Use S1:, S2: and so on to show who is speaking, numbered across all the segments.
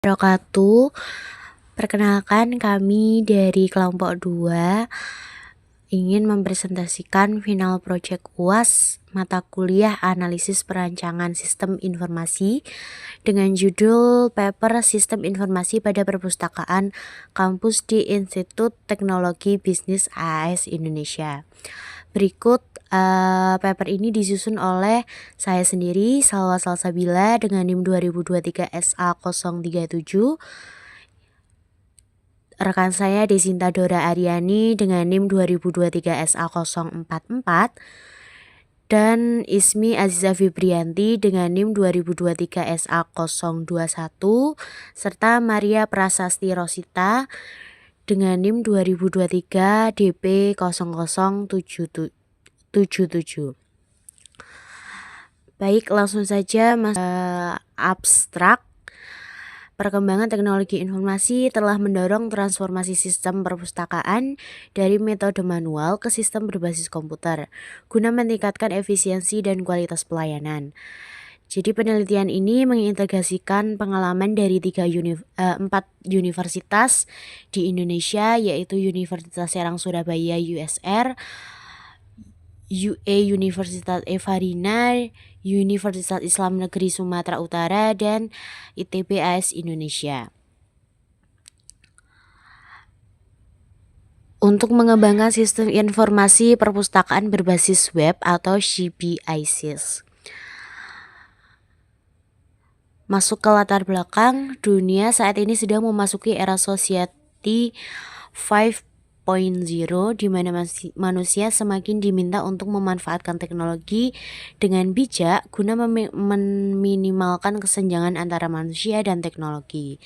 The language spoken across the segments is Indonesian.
S1: Wabarakatuh. Perkenalkan kami dari kelompok 2 ingin mempresentasikan final project UAS mata kuliah analisis perancangan sistem informasi dengan judul paper Sistem Informasi pada Perpustakaan Kampus di Institut Teknologi Bisnis AS Indonesia. Berikut paper ini disusun oleh saya sendiri, Salwa Salsabila, dengan NIM 2023 SA037. Rekan saya Desinta Dora Aryani dengan NIM 2023 SA044 dan Ismi Aziza Fibrianti dengan NIM 2023 SA021 serta Maria Prasasti Rosita dengan NIM 2023 DP 0077. Baik, langsung saja abstrak. Perkembangan teknologi informasi telah mendorong transformasi sistem perpustakaan dari metode manual ke sistem berbasis komputer, guna meningkatkan efisiensi dan kualitas pelayanan. Jadi penelitian ini mengintegrasikan pengalaman dari 4 universitas di Indonesia, yaitu Universitas Serang Surabaya USR, Universitas Evarina, Universitas Islam Negeri Sumatera Utara, dan ITB AS Indonesia. Untuk mengembangkan sistem informasi perpustakaan berbasis web atau CBISIS. Masuk ke latar belakang, dunia saat ini sedang memasuki era Society 5.0 di mana manusia semakin diminta untuk memanfaatkan teknologi dengan bijak guna meminimalkan kesenjangan antara manusia dan teknologi.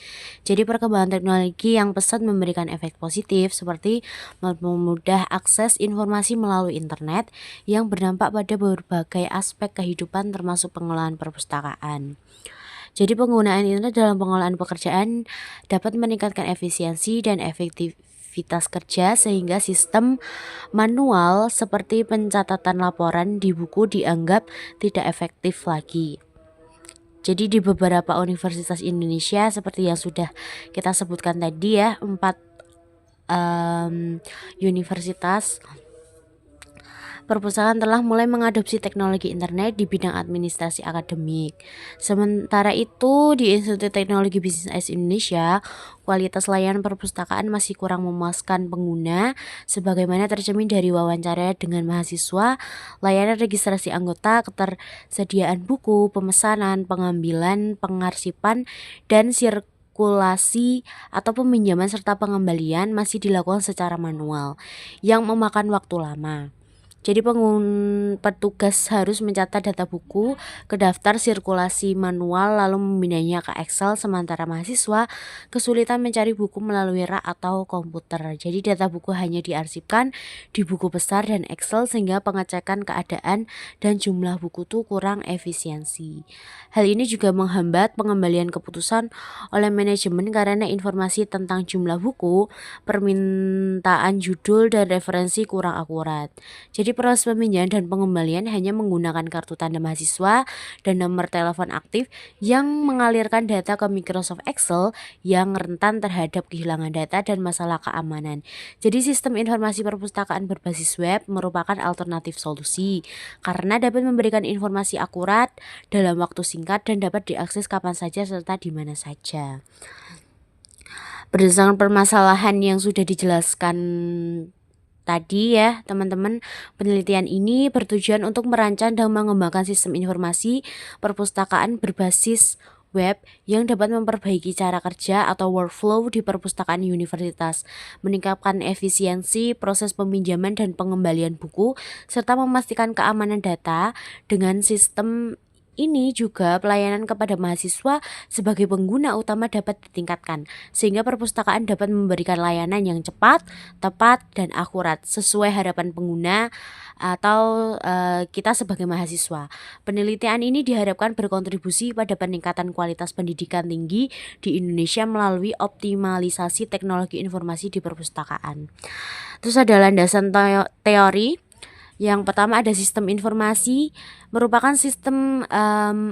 S1: Jadi perkembangan teknologi yang pesat memberikan efek positif seperti mempermudah akses informasi melalui internet yang berdampak pada berbagai aspek kehidupan termasuk pengelolaan perpustakaan. Jadi penggunaan internet dalam pengolahan pekerjaan dapat meningkatkan efisiensi dan efektivitas kerja sehingga sistem manual seperti pencatatan laporan di buku dianggap tidak efektif lagi. Jadi di beberapa universitas Indonesia seperti yang sudah kita sebutkan tadi ya, 4 universitas perpustakaan telah mulai mengadopsi teknologi internet di bidang administrasi akademik. Sementara itu, di Institut Teknologi Bisnis AS Indonesia, kualitas layanan perpustakaan masih kurang memuaskan pengguna, sebagaimana tercermin dari wawancara dengan mahasiswa, layanan registrasi anggota, ketersediaan buku, pemesanan, pengambilan, pengarsipan, dan sirkulasi atau peminjaman serta pengembalian masih dilakukan secara manual, yang memakan waktu lama. Jadi petugas harus mencatat data buku ke daftar sirkulasi manual lalu memindahnya ke Excel, sementara mahasiswa kesulitan mencari buku melalui rak atau komputer. Jadi data buku hanya diarsipkan di buku besar dan Excel sehingga pengecekan keadaan dan jumlah buku itu kurang efisiensi. Hal ini juga menghambat pengembalian keputusan oleh manajemen karena informasi tentang jumlah buku, permintaan judul, dan referensi kurang akurat. Jadi proses peminjaman dan pengembalian hanya menggunakan kartu tanda mahasiswa dan nomor telepon aktif yang mengalirkan data ke Microsoft Excel yang rentan terhadap kehilangan data dan masalah keamanan. Jadi sistem informasi perpustakaan berbasis web merupakan alternatif solusi karena dapat memberikan informasi akurat dalam waktu singkat dan dapat diakses kapan saja serta di mana saja. Berdasarkan permasalahan yang sudah dijelaskan tadi ya teman-teman, penelitian ini bertujuan untuk merancang dan mengembangkan sistem informasi perpustakaan berbasis web yang dapat memperbaiki cara kerja atau workflow di perpustakaan universitas, meningkatkan efisiensi proses peminjaman dan pengembalian buku, serta memastikan keamanan data. Dengan sistem ini juga pelayanan kepada mahasiswa sebagai pengguna utama dapat ditingkatkan, sehingga perpustakaan dapat memberikan layanan yang cepat, tepat, dan akurat sesuai harapan pengguna atau kita sebagai mahasiswa. Penelitian ini diharapkan berkontribusi pada peningkatan kualitas pendidikan tinggi di Indonesia melalui optimalisasi teknologi informasi di perpustakaan. Terus ada landasan teori. Yang pertama ada sistem informasi, merupakan sistem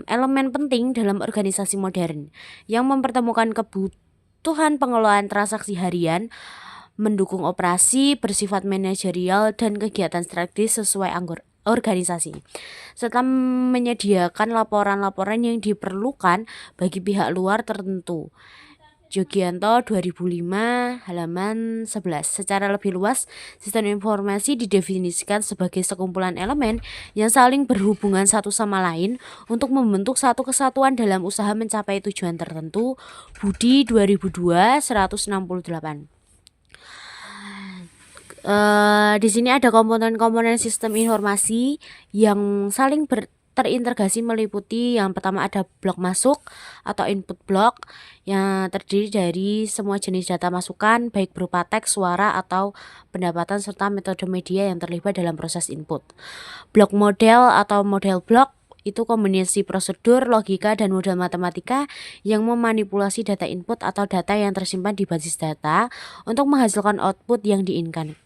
S1: elemen penting dalam organisasi modern yang mempertemukan kebutuhan pengelolaan transaksi harian, mendukung operasi, bersifat manajerial dan kegiatan strategis sesuai organisasi, serta menyediakan laporan-laporan yang diperlukan bagi pihak luar tertentu. Jogianto 2005 halaman 11. Secara lebih luas, sistem informasi didefinisikan sebagai sekumpulan elemen yang saling berhubungan satu sama lain untuk membentuk satu kesatuan dalam usaha mencapai tujuan tertentu. Budi 2002 168. Di sini ada komponen-komponen sistem informasi yang saling terintegrasi meliputi yang pertama ada blok masuk atau input block yang terdiri dari semua jenis data masukan baik berupa teks, suara, atau pendapatan serta metode media yang terlibat dalam proses input. Blok model atau model block itu kombinasi prosedur, logika, dan model matematika yang memanipulasi data input atau data yang tersimpan di basis data untuk menghasilkan output yang diinginkan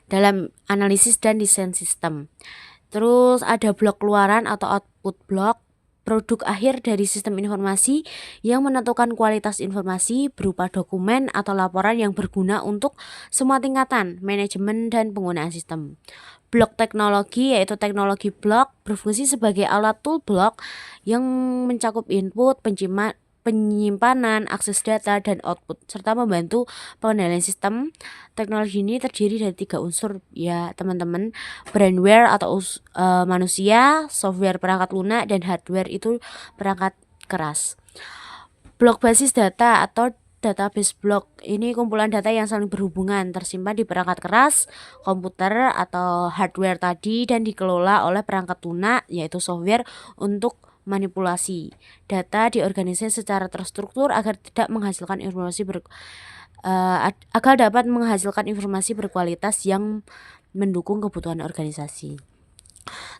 S1: dalam analisis dan desain sistem. Terus ada blok keluaran atau output block, produk akhir dari sistem informasi yang menentukan kualitas informasi berupa dokumen atau laporan yang berguna untuk semua tingkatan manajemen dan penggunaan sistem. Blok teknologi yaitu teknologi blok berfungsi sebagai alat tool block yang mencakup input, penyimpanan, akses data, dan output, serta membantu pengendalian sistem. Teknologi ini terdiri dari 3 unsur ya teman-teman, brainware atau manusia, software perangkat lunak, dan hardware itu perangkat keras. Blok basis data atau database block ini kumpulan data yang saling berhubungan tersimpan di perangkat keras, komputer atau hardware tadi, dan dikelola oleh perangkat lunak yaitu software untuk manipulasi data di organisasi secara terstruktur agar dapat menghasilkan informasi berkualitas yang mendukung kebutuhan organisasi.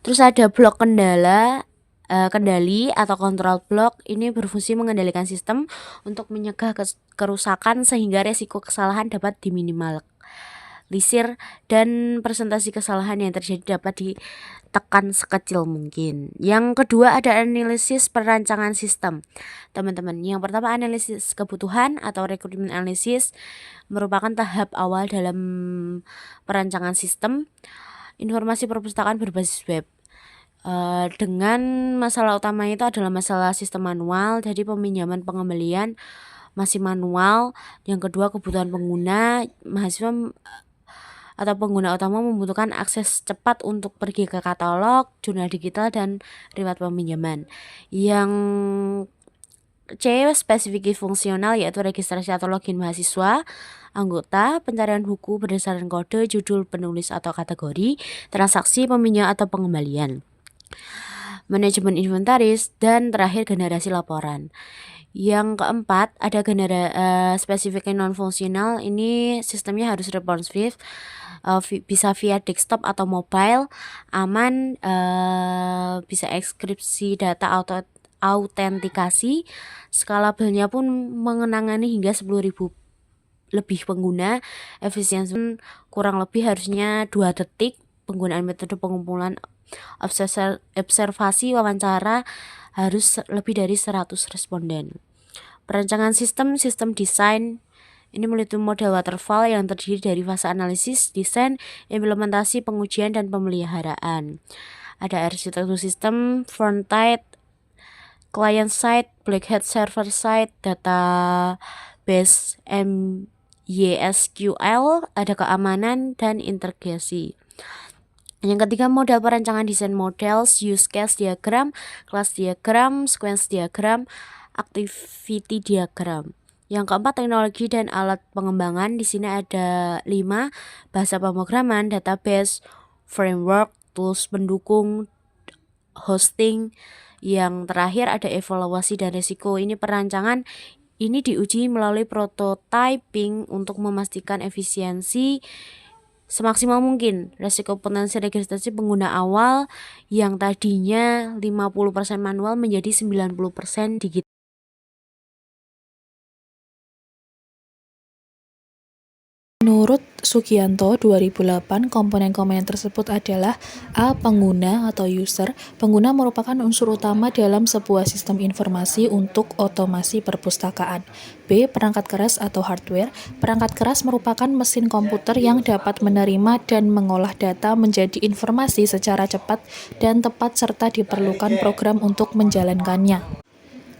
S1: Terus ada blok kendali atau control block ini berfungsi mengendalikan sistem untuk mencegah kerusakan sehingga resiko kesalahan dapat diminimalisir dan presentasi kesalahan yang terjadi dapat ditekan sekecil mungkin. Yang kedua ada analisis perancangan sistem. Teman-teman, yang pertama analisis kebutuhan atau requirement analysis merupakan tahap awal dalam perancangan sistem informasi perpustakaan berbasis web. Dengan masalah utama itu adalah masalah sistem manual, jadi peminjaman pengembalian masih manual. Yang kedua kebutuhan pengguna, mahasiswa atau pengguna utama membutuhkan akses cepat untuk pergi ke katalog, jurnal digital, dan riwayat peminjaman. Yang C spesifik fungsional yaitu registrasi atau login mahasiswa, anggota, pencarian buku berdasarkan kode, judul, penulis atau kategori, transaksi, peminjam atau pengembalian, manajemen inventaris, dan terakhir generasi laporan. Yang keempat ada spesifik non fungsional, ini sistemnya harus responsif, bisa via desktop atau mobile, aman, bisa enkripsi data atau autentikasi, skalabelnya pun mengenangani hingga 10.000 lebih pengguna, efisiensi kurang lebih harusnya 2 detik, penggunaan metode pengumpulan observasi wawancara harus lebih dari 100 responden. Perancangan sistem desain ini meliputi model waterfall yang terdiri dari fase analisis, desain, implementasi, pengujian, dan pemeliharaan. Ada arsitektur sistem, front side, client side, black hat server side, database MySQL, ada keamanan dan integrasi. Yang ketiga model perancangan desain models, use case diagram, class diagram, sequence diagram, activity diagram. Yang keempat teknologi dan alat pengembangan, di sini ada 5, bahasa pemrograman, database, framework, tools pendukung, hosting. Yang terakhir ada evaluasi dan risiko. Ini perancangan ini diuji melalui prototyping untuk memastikan efisiensi semaksimal mungkin. Risiko potensi registrasi pengguna awal yang tadinya 50% manual menjadi 90% digital.
S2: Menurut Sugianto 2008, komponen-komponen tersebut adalah A. Pengguna atau user. Pengguna merupakan unsur utama dalam sebuah sistem informasi untuk otomasi perpustakaan. B. Perangkat keras atau hardware. Perangkat keras merupakan mesin komputer yang dapat menerima dan mengolah data menjadi informasi secara cepat dan tepat serta diperlukan program untuk menjalankannya.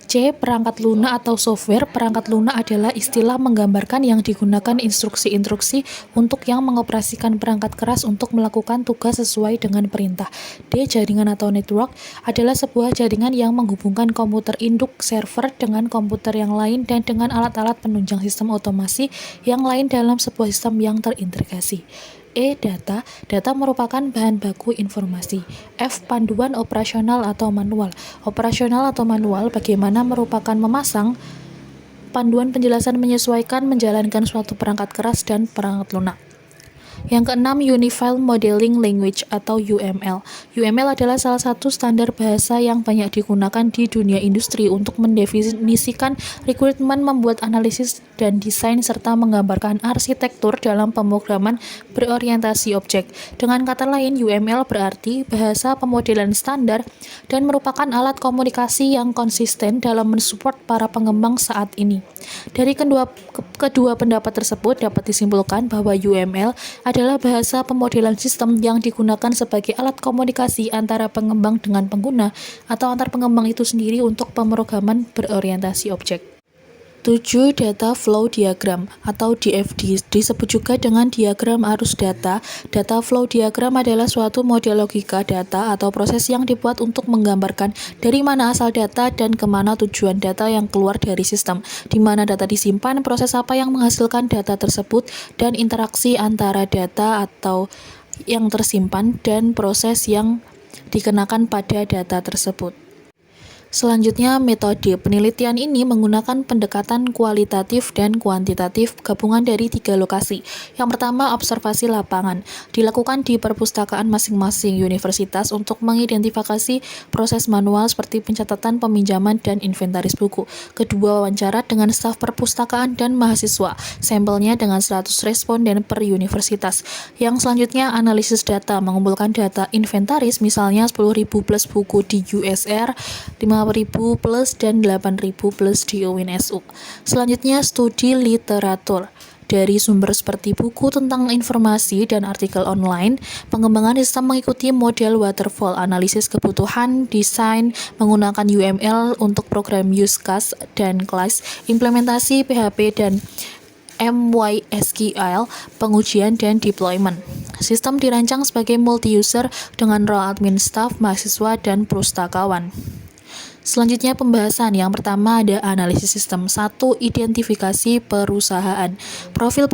S2: C. Perangkat lunak atau software. Perangkat lunak adalah istilah menggambarkan yang digunakan instruksi-instruksi untuk yang mengoperasikan perangkat keras untuk melakukan tugas sesuai dengan perintah. D. Jaringan atau network adalah sebuah jaringan yang menghubungkan komputer induk server dengan komputer yang lain dan dengan alat-alat penunjang sistem otomasi yang lain dalam sebuah sistem yang terintegrasi. E. Data. Data merupakan bahan baku informasi. F. Panduan operasional atau manual. Operasional atau manual bagaimana merupakan memasang panduan penjelasan menyesuaikan menjalankan suatu perangkat keras dan perangkat lunak. Yang keenam, Unified Modeling Language atau UML. UML adalah salah satu standar bahasa yang banyak digunakan di dunia industri untuk mendefinisikan requirement, membuat analisis dan desain, serta menggambarkan arsitektur dalam pemrograman berorientasi objek. Dengan kata lain, UML berarti bahasa pemodelan standar dan merupakan alat komunikasi yang konsisten dalam mensupport para pengembang saat ini. Dari kedua pendapat tersebut dapat disimpulkan bahwa UML adalah bahasa pemodelan sistem yang digunakan sebagai alat komunikasi antara pengembang dengan pengguna atau antar pengembang itu sendiri untuk pemrograman berorientasi objek. 7. Data Flow Diagram atau DFD disebut juga dengan diagram arus data. Data flow diagram adalah suatu model logika data atau proses yang dibuat untuk menggambarkan dari mana asal data dan kemana tujuan data yang keluar dari sistem, di mana data disimpan, proses apa yang menghasilkan data tersebut, dan interaksi antara data atau yang tersimpan dan proses yang dikenakan pada data tersebut. Selanjutnya, metode penelitian ini menggunakan pendekatan kualitatif dan kuantitatif gabungan dari 3 lokasi. Yang pertama, observasi lapangan, dilakukan di perpustakaan masing-masing universitas untuk mengidentifikasi proses manual seperti pencatatan, peminjaman, dan inventaris buku. Kedua, wawancara dengan staf perpustakaan dan mahasiswa, sampelnya dengan 100 responden per universitas. Yang selanjutnya, analisis data, mengumpulkan data inventaris, misalnya 10.000 plus buku di USR, 5.000 plus dan 8.000 plus di UNSU. Selanjutnya, studi literatur. Dari sumber seperti buku tentang informasi dan artikel online, pengembangan sistem mengikuti model waterfall, analisis kebutuhan, desain, menggunakan UML untuk program use case dan class, implementasi PHP dan MySQL, pengujian dan deployment. Sistem dirancang sebagai multi-user dengan role admin staff, mahasiswa, dan pustakawan. Selanjutnya pembahasan. Yang pertama ada analisis sistem. 1. Identifikasi perusahaan. Profil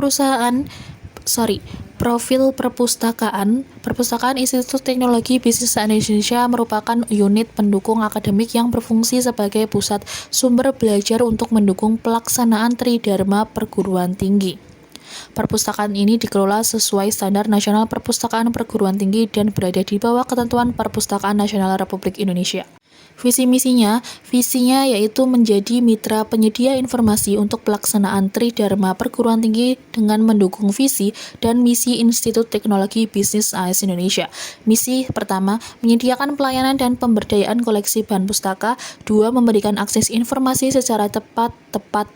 S2: perpustakaan. Perpustakaan Institut Teknologi Bisnis Indonesia merupakan unit pendukung akademik yang berfungsi sebagai pusat sumber belajar untuk mendukung pelaksanaan Tridharma perguruan tinggi. Perpustakaan ini dikelola sesuai standar nasional perpustakaan perguruan tinggi dan berada di bawah ketentuan Perpustakaan Nasional Republik Indonesia. Visinya yaitu menjadi mitra penyedia informasi untuk pelaksanaan Tridharma perguruan tinggi dengan mendukung visi dan misi Institut Teknologi Bisnis AS Indonesia. Misi pertama, menyediakan pelayanan dan pemberdayaan koleksi bahan pustaka. 2. Memberikan akses informasi secara tepat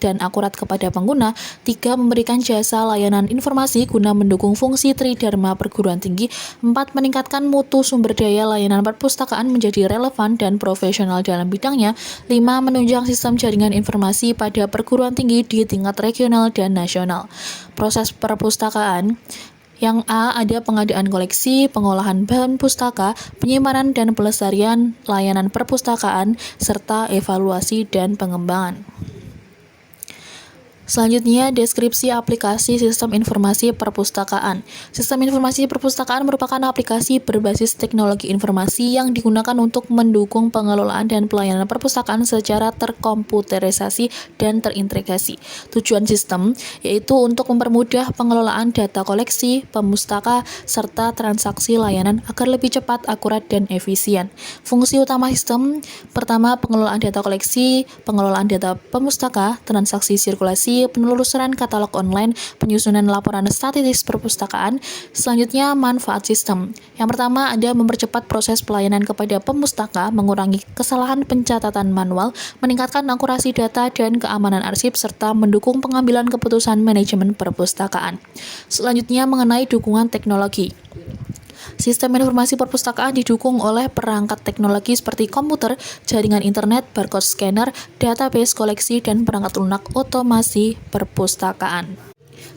S2: dan akurat kepada pengguna. 3. Memberikan jasa layanan informasi guna mendukung fungsi Tridharma perguruan tinggi. 4. Meningkatkan mutu sumber daya layanan perpustakaan menjadi relevan dan profesional dalam bidangnya. 5. Menunjang sistem jaringan informasi pada perguruan tinggi di tingkat regional dan nasional. Proses perpustakaan. Yang A, ada pengadaan koleksi, pengolahan bahan pustaka, penyimpanan dan pelestarian layanan perpustakaan, serta evaluasi dan pengembangan. Selanjutnya, deskripsi aplikasi sistem informasi perpustakaan. Sistem informasi perpustakaan merupakan aplikasi berbasis teknologi informasi yang digunakan untuk mendukung pengelolaan dan pelayanan perpustakaan secara terkomputerisasi dan terintegrasi. Tujuan sistem yaitu untuk mempermudah pengelolaan data koleksi, pemustaka, serta transaksi layanan agar lebih cepat, akurat, dan efisien. Fungsi utama sistem pertama, pengelolaan data koleksi, pengelolaan data pemustaka, transaksi sirkulasi, seperti penelusuran katalog online, penyusunan laporan statistik perpustakaan. Selanjutnya, manfaat sistem. Yang pertama, ada mempercepat proses pelayanan kepada pemustaka, mengurangi kesalahan pencatatan manual, meningkatkan akurasi data dan keamanan arsip, serta mendukung pengambilan keputusan manajemen perpustakaan. Selanjutnya, mengenai dukungan teknologi. Sistem informasi perpustakaan didukung oleh perangkat teknologi seperti komputer, jaringan internet, barcode scanner, database koleksi, dan perangkat lunak otomasi perpustakaan.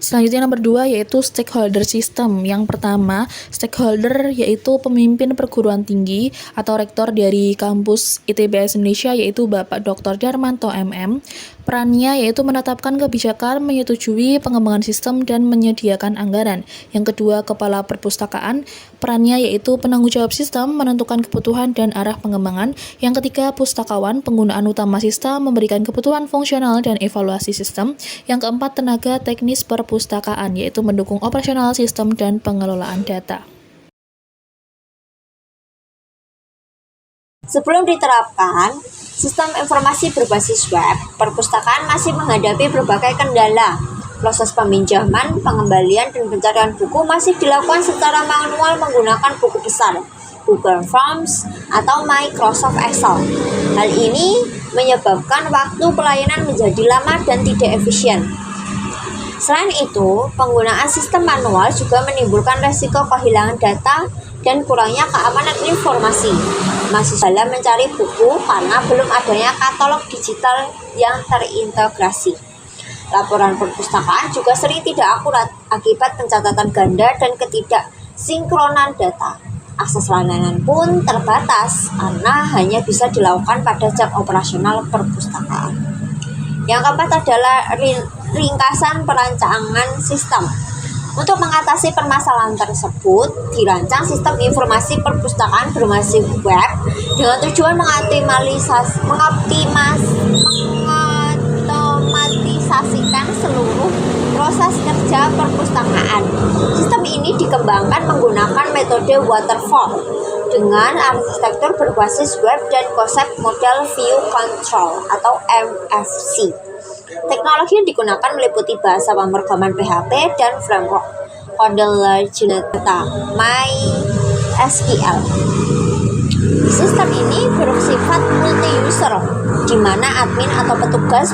S2: Selanjutnya nomor 2 yaitu stakeholder system. Yang pertama, stakeholder yaitu pemimpin perguruan tinggi atau rektor dari kampus ITBS Indonesia yaitu Bapak Dr. Darmanto MM. Perannya yaitu menetapkan kebijakan, menyetujui pengembangan sistem, dan menyediakan anggaran. Yang kedua, kepala perpustakaan. Perannya yaitu penanggung jawab sistem, menentukan kebutuhan dan arah pengembangan. Yang ketiga, pustakawan. Penggunaan utama sistem, memberikan kebutuhan fungsional dan evaluasi sistem. Yang keempat, tenaga teknis perpustakaan, yaitu mendukung operasional sistem dan pengelolaan data.
S3: Sebelum diterapkan, sistem informasi berbasis web, perpustakaan masih menghadapi berbagai kendala. Proses peminjaman, pengembalian, dan pencarian buku masih dilakukan secara manual menggunakan buku besar, Google Forms, atau Microsoft Excel. Hal ini menyebabkan waktu pelayanan menjadi lama dan tidak efisien. Selain itu, penggunaan sistem manual juga menimbulkan resiko kehilangan data dan kurangnya keamanan informasi. Mahasiswa mencari buku karena belum adanya katalog digital yang terintegrasi. Laporan perpustakaan juga sering tidak akurat akibat pencatatan ganda dan ketidaksinkronan data. Akses layanan pun terbatas karena hanya bisa dilakukan pada jam operasional perpustakaan. Yang keempat adalah ringkasan perancangan sistem. Untuk mengatasi permasalahan tersebut, dirancang sistem informasi perpustakaan berbasis web dengan tujuan mengautomatisasikan seluruh proses kerja perpustakaan. Sistem ini dikembangkan menggunakan metode waterfall dengan arsitektur berbasis web dan konsep model view control atau MVC. Teknologi yang digunakan meliputi bahasa pemrograman PHP dan framework kode large data MySQL. Sistem ini bersifat multi-user, di mana admin atau petugas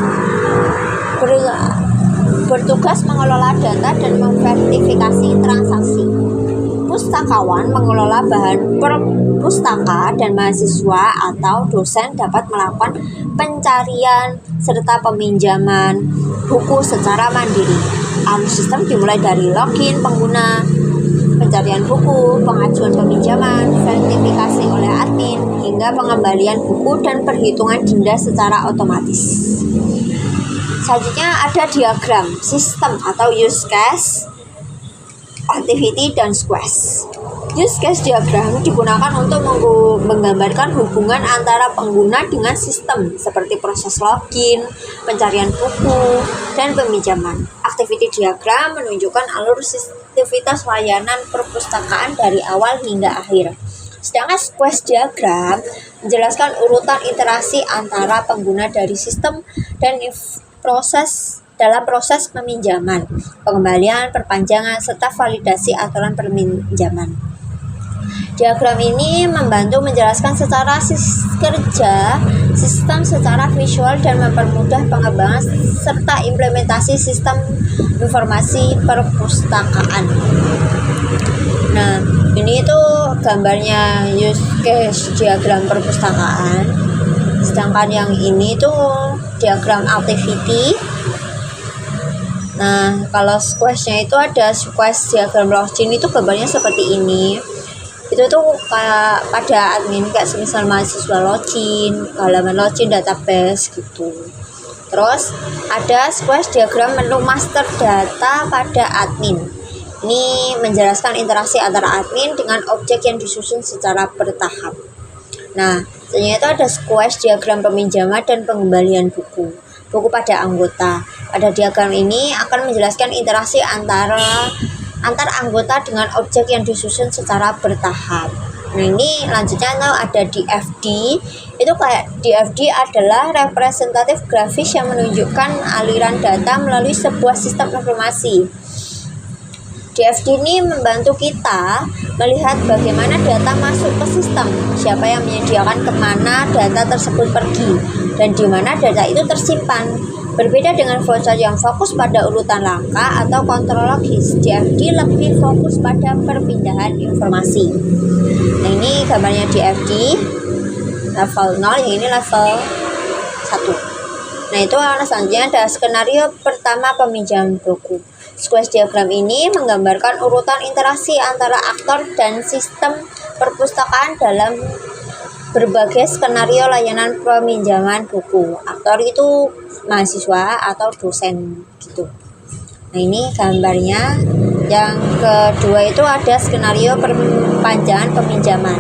S3: bertugas mengelola data dan memverifikasi transaksi. Pustakawan mengelola bahan perpustaka dan mahasiswa atau dosen dapat melakukan pencarian serta peminjaman buku secara mandiri. Alur sistem dimulai dari login pengguna, pencarian buku, pengajuan peminjaman, verifikasi oleh admin, hingga pengembalian buku dan perhitungan denda secara otomatis. Selanjutnya ada diagram sistem atau use case, activity, dan quest. Use case diagram digunakan untuk menggambarkan hubungan antara pengguna dengan sistem seperti proses login, pencarian buku, dan peminjaman. Activity diagram menunjukkan alur aktivitas layanan perpustakaan dari awal hingga akhir. Sedangkan quest diagram menjelaskan urutan interaksi antara pengguna dari sistem dan dalam proses peminjaman, pengembalian, perpanjangan, serta validasi aturan peminjaman. Diagram ini membantu menjelaskan secara kerja sistem secara visual dan mempermudah pengembangan serta implementasi sistem informasi perpustakaan. Nah, ini tuh gambarnya use case diagram perpustakaan. Sedangkan yang ini tuh diagram activity. Nah, kalau quest-nya itu ada quest diagram login, itu gambarnya seperti ini. Itu tuh kayak pada admin kayak semisal mahasiswa login, halaman login database gitu. Terus ada quest diagram menu master data pada admin. Ini menjelaskan interaksi antara admin dengan objek yang disusun secara bertahap. Nah, selanjutnya itu ada quest diagram peminjaman dan pengembalian buku pada anggota. Pada diagram ini akan menjelaskan interaksi antar anggota dengan objek yang disusun secara bertahap. Nah ini lanjutnya ada DFD. Itu kayak DFD adalah representatif grafis yang menunjukkan aliran data melalui sebuah sistem informasi. DFD ini membantu kita melihat bagaimana data masuk ke sistem, siapa yang menyediakan, kemana data tersebut pergi, dan di mana data itu tersimpan. Berbeda dengan flowchart yang fokus pada urutan langkah atau kontrologis, DFD lebih fokus pada perpindahan informasi. Nah ini gambarnya DFD level 0, yang ini level 1. Nah itu selanjutnya ada skenario pertama peminjaman buku. Squash diagram ini menggambarkan urutan interaksi antara aktor dan sistem perpustakaan dalam berbagai skenario layanan peminjaman buku. Aktor itu mahasiswa atau dosen gitu. Nah ini gambarnya. Yang kedua itu ada skenario perpanjangan peminjaman.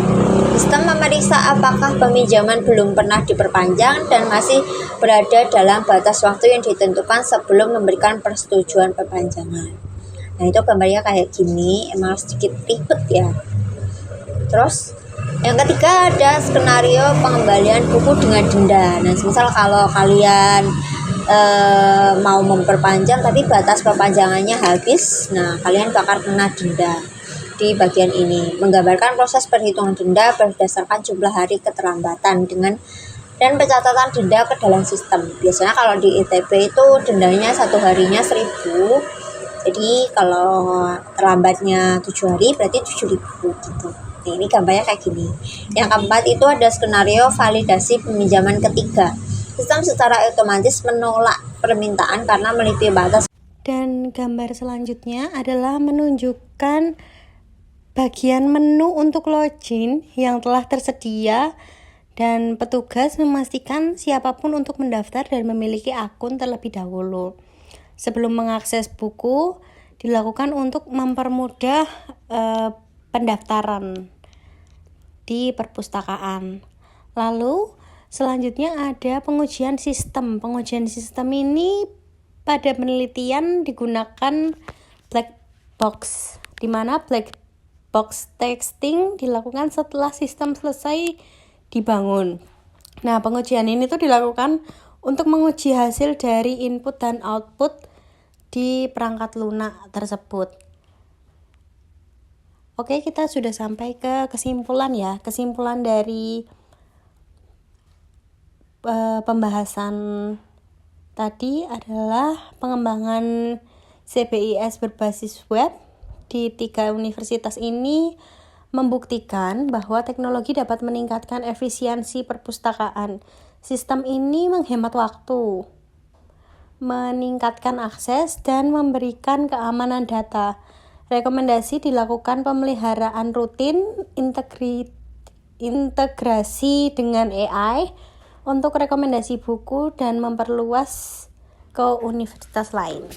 S3: Sistem memeriksa apakah peminjaman belum pernah diperpanjang dan masih berada dalam batas waktu yang ditentukan sebelum memberikan persetujuan perpanjangan. Nah itu gambarnya kayak gini, emang sedikit ribet ya. Terus yang ketiga ada skenario pengembalian buku dengan denda. Nah misal kalau kalian mau memperpanjang tapi batas perpanjangannya habis, nah kalian bakal kena denda. Di bagian ini menggambarkan proses perhitungan denda berdasarkan jumlah hari keterlambatan dan pencatatan denda ke dalam sistem. Biasanya kalau di ITB itu dendanya 1 harinya 1.000. Jadi kalau terlambatnya 7 hari berarti 7.000 gitu. Nah, ini gambarnya kayak gini. Yang keempat itu ada skenario validasi peminjaman ketiga. Sistem secara otomatis menolak permintaan karena melebihi batas.
S4: Dan gambar selanjutnya adalah menunjukkan bagian menu untuk login yang telah tersedia dan petugas memastikan siapapun untuk mendaftar dan memiliki akun terlebih dahulu. Sebelum mengakses buku, dilakukan untuk mempermudah pendaftaran di perpustakaan. Lalu selanjutnya ada pengujian sistem. Pengujian sistem ini pada penelitian digunakan black box, di mana black box testing dilakukan setelah sistem selesai dibangun. Nah, pengujian ini tuh dilakukan untuk menguji hasil dari input dan output di perangkat lunak tersebut. Oke, kita sudah sampai ke kesimpulan ya. Kesimpulan dari pembahasan tadi adalah pengembangan CBIS berbasis web di 3 universitas ini membuktikan bahwa teknologi dapat meningkatkan efisiensi perpustakaan. Sistem ini menghemat waktu, meningkatkan akses, dan memberikan keamanan data. Rekomendasi dilakukan pemeliharaan rutin, integrasi dengan AI untuk rekomendasi buku dan memperluas ke universitas lain.